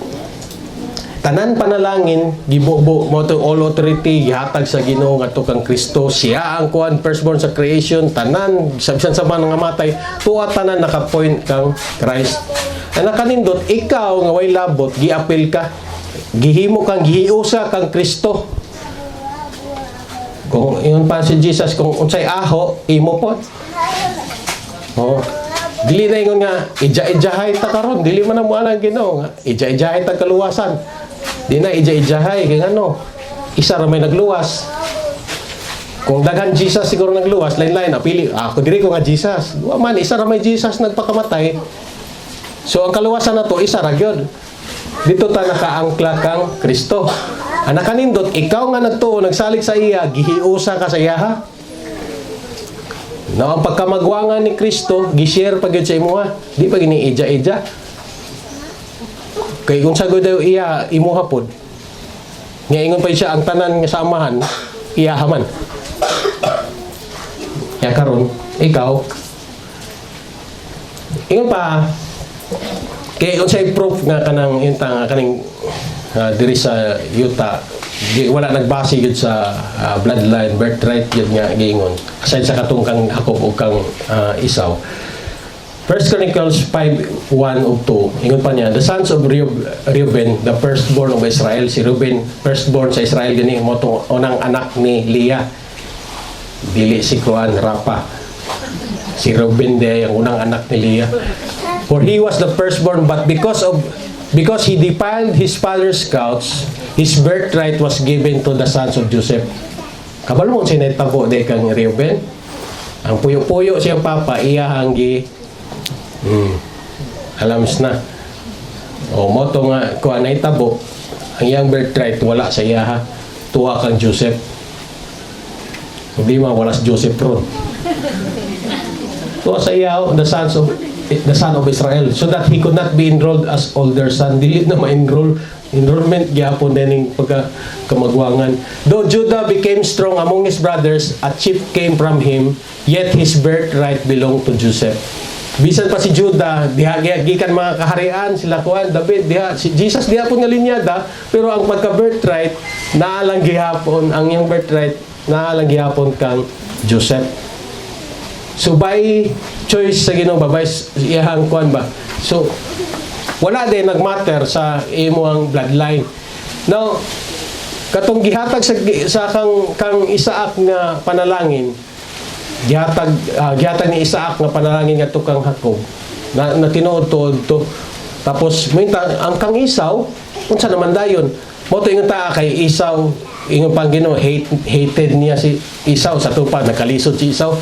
tanan panalangin gibubo mo to all authority gihatag sa Ginoo ngadto kang Kristo siya ang kuan firstborn sa creation tanan sabsan sa mga matay tuwa tanan naka-point kang Christ. Ang nakanindot ikaw nga way labot giapil ka gihimo kang gihiusa kang Kristo. Kung yun pa si Jesus, kung unsay aho, imo po. Dili na ingon nga, ija-ijahay ta karon, dili man mo alang Ginoo nga, ija-ijahay ta kaluwasan. Di na ija-ijahay, kaya ano, isa ra may nagluwas. Kung daghan Jesus siguro nagluwas, lain-lain, napili, ako diri ko nga Jesus. Wa man, isa ra may Jesus nagpakamatay. So ang kaluwasan na to, isa ra gyud. Dito ta nakaangkla kang Kristo. Ang nakanindot, ikaw nga nagtuo, nagsalig sa iya, gihiusa ka sa iya na ang pagkamagwangan ni Kristo, gishare pag yun sa imo di pa gini ija-ija. Kaya kung sagod daw iya, imo hapod, nga ingon pa siya, ang tanan nga samahan, iya haman. Kaya karon ikaw, ingon pa, kaya kung sa'y proof nga kanang intang kaning diri sa yuta wala nagbase yun sa bloodline birthright yun nga giingon aside sa katong kang Jacob o kang Esau. 1 Chronicles 5:1 ug 2 ingon pa niya the sons of Reuben the firstborn of Israel si Reuben firstborn sa Israel gani mo tong unang anak ni Leah dili si Kuan Rapa si Reuben de ang unang anak ni Leah for he was the firstborn but because he defiled his father's couch, his birthright was given to the sons of Joseph. Kabalo mo sinetabo de kang Reuben. Ang puyo-puyo siyang papa, iyahang alams na. O mo to nga kuan ay tabo. Ang iyang birthright wala sa iyaha. Tuwa kang Joseph. Hindi wala si Joseph ron. Tuwa sa iyaha, the son of Israel, so that he could not be enrolled as older son. Dili na ma-enroll. Enrollment gyapon din pagka kamagwangan. Though Judah became strong among his brothers, a chief came from him, yet his birthright belonged to Joseph. Bisan pa si Judah, gikan mga kaharian, sila kuan, David, si Jesus gihapon nga linyada, pero ang pagka-birthright, naalang gihapon, ang iyang birthright, naalang gihapon kang Joseph. So by choice sa Ginoo ba iyang kuan ba so wala din nagmatter sa imo ang bloodline now katong gihatag sa kang Isaac nga panalangin gihatag ni Isaac nga panalangin ngadto kang Jacob na tinuod-tuod to. Tapos minta ang kang Isaw unsa naman dayon mo to ingon ta kay Isaw ingon pang Ginoo hated niya si Isaw sa tupa nakalisod si Isaw.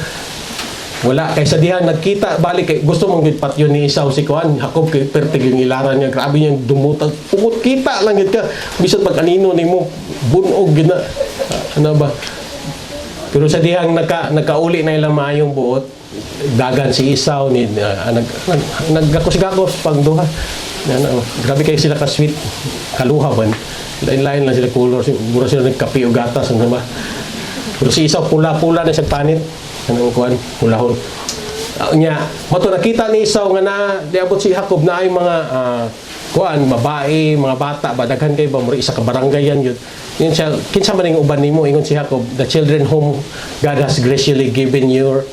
Wala kay sa dihan nagkita balik kay gusto mong gitpat yun ni Isaw si Kuan Jacob kay pertig yung ilaran niya grabe niyang dumutag pukot kita lang gid ka bisan pag anino nimo bunog gid na ano ba. Pero sa dihang nakauli na ilang maayong buot dagan si Isaw ni naggakos-gakos pang duha. Grabe kayo sila ka-sweet kaluha man. Lain-lain lang sila color siguro sila nagkape o gatas ano ba. Pero si Isaw pula-pula na sa panit. Anong kuan ulahon nya mo to nakita ni Isaw nga na diabot si Jacob na ay mga kuan babae mga bata ba daghan kay ba mo isa ka barangay yan yun siya kinsa man ning uban nimo ingon si Jacob the children whom God has graciously given your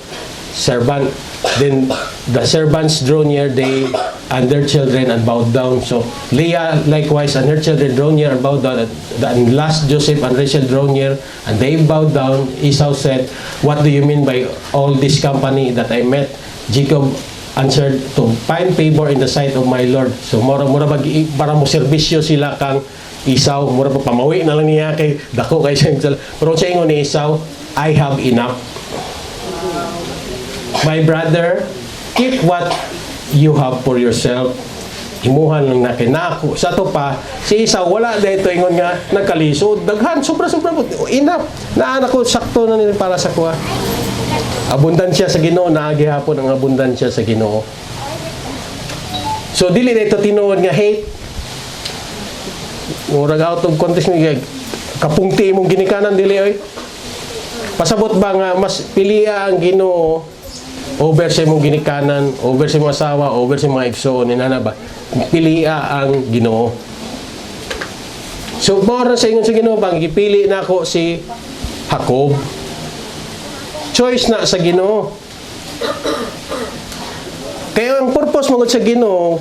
servant. Then the servants drew near they and their children and bowed down. So Leah likewise and her children drew near and bowed down. And last Joseph and Rachel drew near and they bowed down. Esau said, "What do you mean by all this company that I met?" Jacob answered, "To find favor in the sight of my Lord." So mura para mo serbisyo sila kang Esau, mura pa pamawi na lang niya kay dako kay siya. Pero sa ingon ni Esau, "I have enough. My brother, keep what you have for yourself." Imuhan lang na kinako. Sa to pa, si Esau wala dito ingon nga nagkalisod. Daghan, sobra-sobra po. Enough. Naanak ko, sakto na nila para sa kuha. Abundansya sa Ginoo, naagihapon ang abundansya sa Ginoo. So, dili dito tinuod nga hate. Murag out of context nga, kapungti mong ginikanan, dili oy. Pasabot ba nga, mas pilia ang Ginoo over sa imong ginikanan, over sa imong asawa, over sa mga igsoon, inana ba? Pilia ang Ginoo. So, mora sa ingon sa Ginoo bang gipili na ako si Jacob. Choice na sa Ginoo. Kaya ang purpose mo sa Ginoo,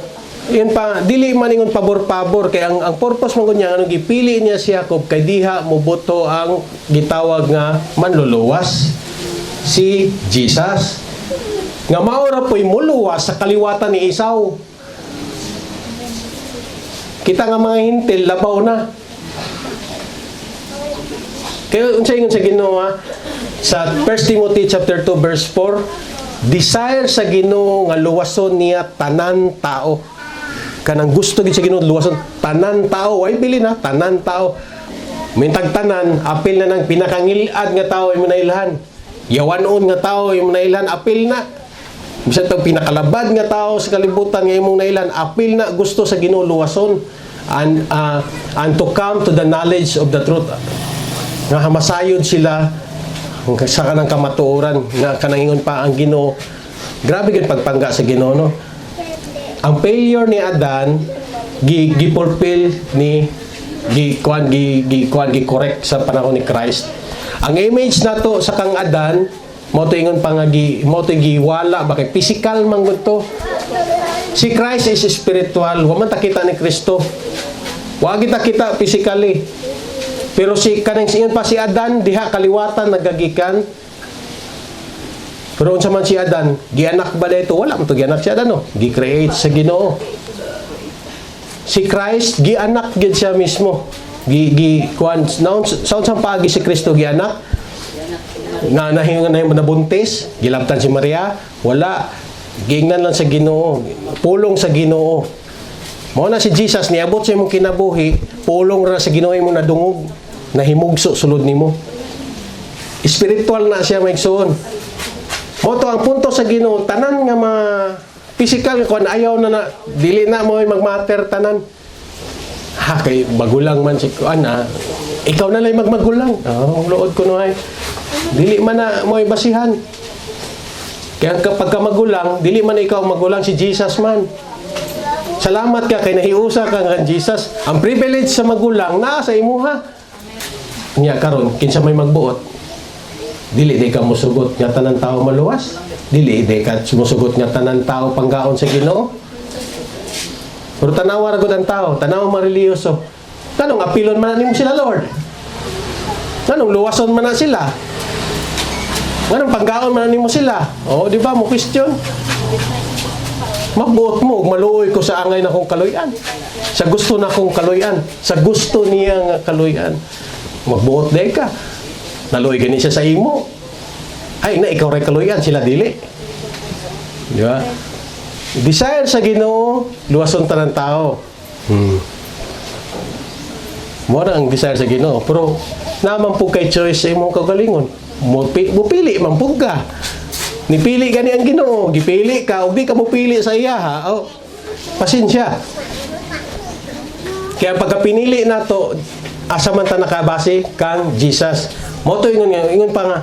yun pa, dili man ingon pabor-pabor kay ang purpose mo niya anong gipili niya si Jacob kay diha moboto ang gitawag nga manluluwas si Jesus. Nga maura po'y muluwas sa kaliwatan ni Esau. Kita nga mga hintil, labaw na. Kaya unsa ingon sa Ginoo sa 1 Timothy chapter 2 verse 4, desire sa Ginoo nga luwason niya tanan tao. Kanang gusto gid sa Ginoo luwason tanan tao, ay bilin tanan tao. Mintag tanan, apil na ng pinakangilad nga tao imo nailhan. Yawanon nga tao imo nailhan, apil na. Bisan tong pinakalabad nga tao sa kalibutan nga imong nailan, apil na gusto sa Ginoo luwason and to come to the knowledge of the truth. Nga masayod sila sa kanang kamatuoran nga kanang ingon pa ang Ginoo. Grabe gid pagpangga sa Ginoo no. Ang failure ni Adan gi-fulfill ni gi-correct sa panahon ni Christ. Ang image nato sa kang Adan mo to ingon pangagi mo to giwala ba kay physical man gud to. Si Christ is spiritual, wa man ta kita ni Kristo. Wa kita physically. Pero si kanang ingon pa si Adan diha kaliwatan nagagikan. Pero unsa man si Adan, gianak ba dito? Wala man to gianak si Adan no. Gi-create sa Ginoo. Si Christ gianak gid siya mismo. Kuan sa unsang paagi si Kristo gianak? Nahingan na yung nabuntis, gilabtan si Maria, wala. Giingnan lang sa Ginoo, pulong sa Ginoo. Mao na si Jesus niabot sa imong kinabuhi, pulong ra sa Ginoo imong nadungog, nahimugso sulod nimo. Spiritual na siya maigsoon. Mo to ang punto sa Ginoo, tanan nga physical kun ayaw na dili na mo magmatter tanan. Kay magulang man si kuan ikaw na lang magmagulang. Luod ko no ay. Dili man na mo'y basihan. Kaya kapag ka magulang, dili man ikaw magulang si Jesus man. Salamat ka kay nahiusa ka nga Jesus. Ang privilege sa magulang naa sa imuha. Nya karon kinsa may magbuot. Dili di ka musugot nga tanan tao maluwas. Dili di ka musugot nga tanan tao panggaon sa Ginoo. Pero tanawa ra gud ang tao, tanawa mareliyoso. Kanong apilon man nimo sila Lord? Kanong luwason man na sila? Anong panggaon man nimo sila? Oh, di ba mo question? Magbuot mo, maluoy ko sa angay na kong kaluyan. Sa gusto na kong kaluyan. Sa gusto niya nga kaluyan. Magbuot day ka. Naluoy gani siya sa imo. Ay, na ikaw rin kaluyan, sila dili. Di ba? Desire sa Ginoo, luwason ta ng tao. Mo na ang desire sa Ginoo. Pero, naman po kay choice sa imong kagalingon. Mupili, mampug ka. Nipili gani ang Ginoo, gipili ka, o di ka mupili sa iya, ha? O, pasensya. Kaya pagka pinili na to, asa man ta nakabase kang Jesus. Mo to ingon pa nga,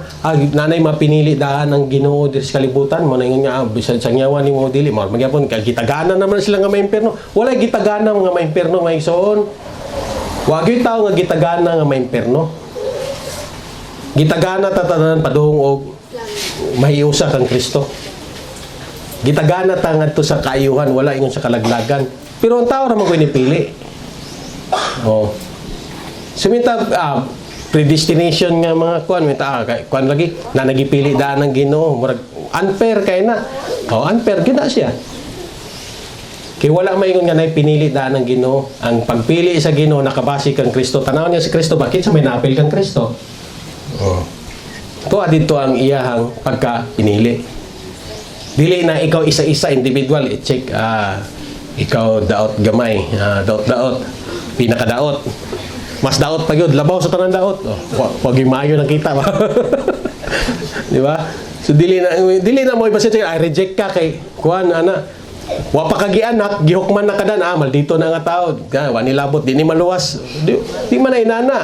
nanay mapinili daan ang Ginoo diri sa kalibutan, mo na ingon nga bisan sa nyawa ni mo dili, mo magyapon kay gitagana naman sila nga maimperno. Wala gitagana nga maimperno nga igsoon. Wa gyud tawo nga gitagana nga maimperno. Gitagana ta tanan padung og mahiusa kang Kristo. Gitagana ta ngadto sa kaayuhan, wala ingon sa kalaglagan. Pero ang tao ra man koy nipili. Oh. Sumita predestination nga mga kuan kuan lagi na nagipili daan ng Ginoo, murag unfair kay na. Oh, unfair gyud na siya. Kay wala maingon nga nay pinili daan ng Ginoo. Ang pagpili sa Ginoo nakabase kang Kristo. Tanaw niya si Kristo, bakit sa may napil kang Kristo? Oh. Ito dito ang iyahang pagka pinili. Dili na ikaw isa-isa individual i-check ikaw daot gamay, daot pinakadaot. Mas daot pa yun, labaw sa tanan daot. Oh, wag yung maayo nakita ba? Di ba? So dili na mo ibasa I reject ka kay kuan ana. Wa pa kagianak, gihukman na kadan maldito na nga tao. Wa ni labot, di ni maluwas. Di man na inana.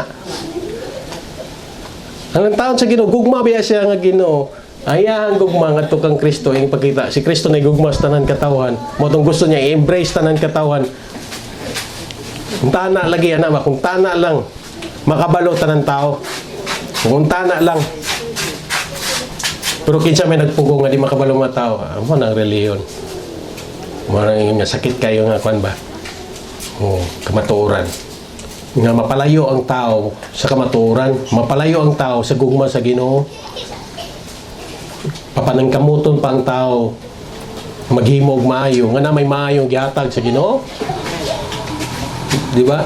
Ang taon sa Ginoo, gugma biya siya nga Ginoo. Ayahan gugma nga tukang Kristo ing pagkita. Si Kristo na gugma sa tanan katawan. Mo tong gusto niya i-embrace tanan katawan. Kung tana lagi ana ba, kung tana lang makabalo tanan tao. Kung tana lang. Pero kinsa may nagpugong nga di makabalo mga tao. Amo nang reliyon. Mo nang nga sakit kayo nga kuan ba. Oh, kamatuoran. Nga mapalayo ang tao sa kamatuoran, mapalayo ang tao sa gugma sa Ginoo. Papanangkamuton pa ang tao maghimo og maayo nga na may maayong gihatag sa Ginoo. Di ba?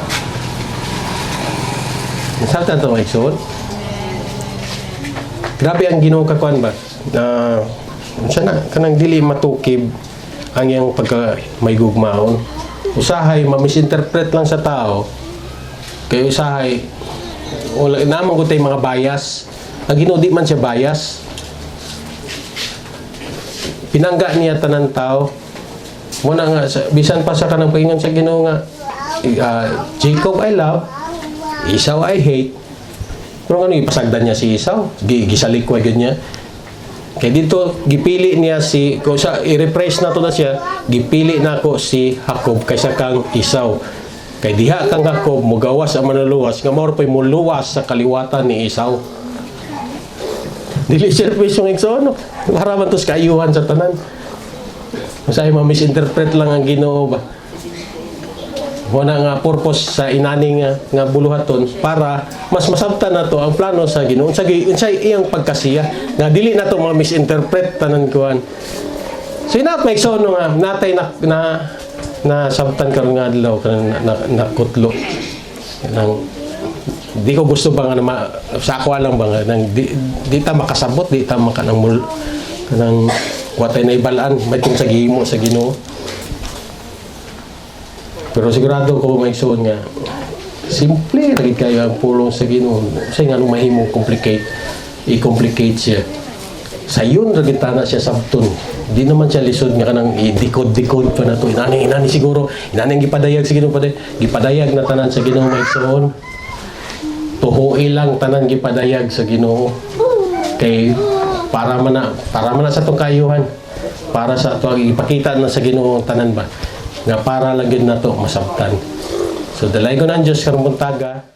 Nasabtan ito mga igsoon. Grabe ang Ginoo kakuan ba? Sana kanang dili matukib ang iyang pagka may gugmaon. Usahay ma-misinterpret lang sa tao. Kaya usahay wala namang gutay mga bias. Ang Ginoo di man siya bias. Pinangga niya tanan tao. Muna nga bisan pa sa kanang paingon sa Ginoo nga Jacob I love, Esau I hate. Pero ano ipasagdan niya si Esau? Gisalikway gud niya. Kaya dito gipili niya si ko sa i-rephrase na to na siya, gipili nako si Jacob kaysa kang Esau. Kay diha kang Jacob mugawas ang manuluwas nga mao pay muluwas sa kaliwatan ni Esau. Dili surface yung igsoon. Haraman tos kaayuhan sa tanan. Masay ma-misinterpret lang ang Ginoo ba. Wala nga purpose sa inaning nga buluhaton para mas masabtan na to ang plano sa Ginoo. Unsay iyang pagkasiya nga dili na to ma-misinterpret tanan kuan. So ina may igsoon nga natay na sabtan karon nga adlaw kanang nakutlo. Nang di ko gusto ba nga sa ako lang ba nga di ta makasabot, di ta makanang kanang watay na ibalaan may kung sa gihimo sa Ginoo. Pero sigurado ko maigsoon nga simple lagi kayo ang pulong sa Ginoo. Say nga nung mahimo i-complicate siya. Sayon ra gitana siya sabton. Di naman siya lisod nga kanang i-decode pa na to. Inani siguro, inani gipadayag sa Ginoo gipadayag na tanan sa Ginoo maigsoon. Tuhoy lang tanan gipadayag sa Ginoo. Kay para man na sa tong kayuhan. Para sa ato ipakita na sa Ginoo tanan ba nga para lang gid nato masabtan. So dalay ko ng Diyos karong buntaga.